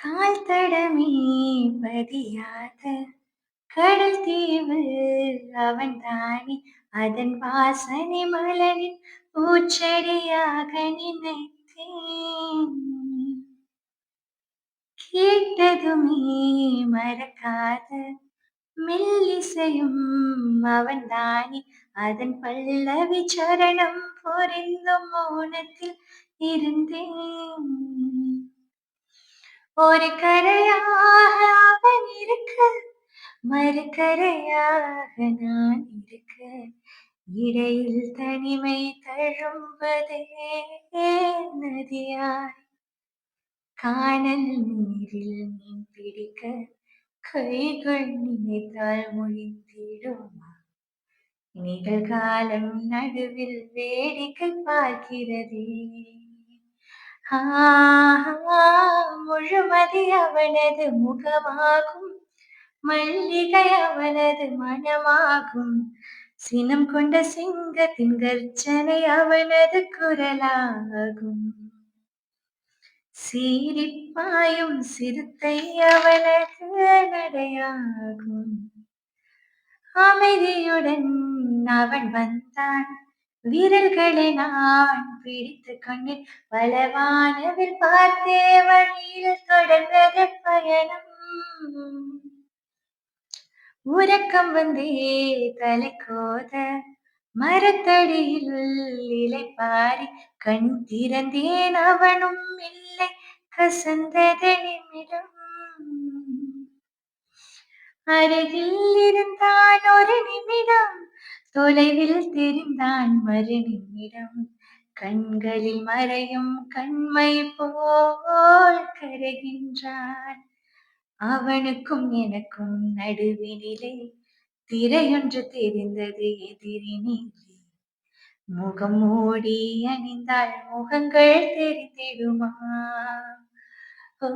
கால் தடமே பதியாத கடல் தீவு அவன்தானே. அதன் வாசனை மலரின் பூச்செடியாக நினைத்தேன். கேட்டதுமே மறக்காத மெல்லிசையும் அவன்தானே. அதன் பல்லவி சரணம் பொருந்தும் மௌனத்தில் இருந்தேன். ஒரு கரையாக அவன் இருக்க, மறுகரையாக நான் இருக்க, இடையில் தனிமை தழும்பதே நதியாய். கானல் நீரில் மீன் பிடிக்க கைகள் நினைத்தால் முழித்திடுமா? நிகழ்காலம் நடுவில் வேடிக்கை பார்க்கிறதே. முழுமதி அவனது முகமாகும், மல்லிகை அவனது மனமாகும், சினம் கொண்ட சிங்கத்தின் கர்ஜனை அவனது குரலாகும். சீரிப்பாயும் சிறுத்தை அவனது நடையாகும். அமைதியுடன் அவன் வந்தான், விரல்களை நான் பிடித்துக் கொண்டேன். பலவானவில் பார்த்தே வழியில் தொடர்ந்தது பயணம். உறக்கம் வந்தே தலை கோத மரத்தடியில் இலைப்பாரி கண் திறந்தேன், அவனும் இல்லை. கசந்தது நிமிடம். அருகில் இருந்தான் ஒரு நிமிடம், தொலைவில் தெரிந்தான் மறு நிமிடம். கண்களில் மறையும் கண்மை போல் கரைகின்றான். அவனுக்கும் எனக்கும் நடுவினிலே திரையொன்று தெரிந்தது எதிரினிலே. முகம் மூடி அணிந்தால் முகங்கள் தெரிந்திடுமா? ஓ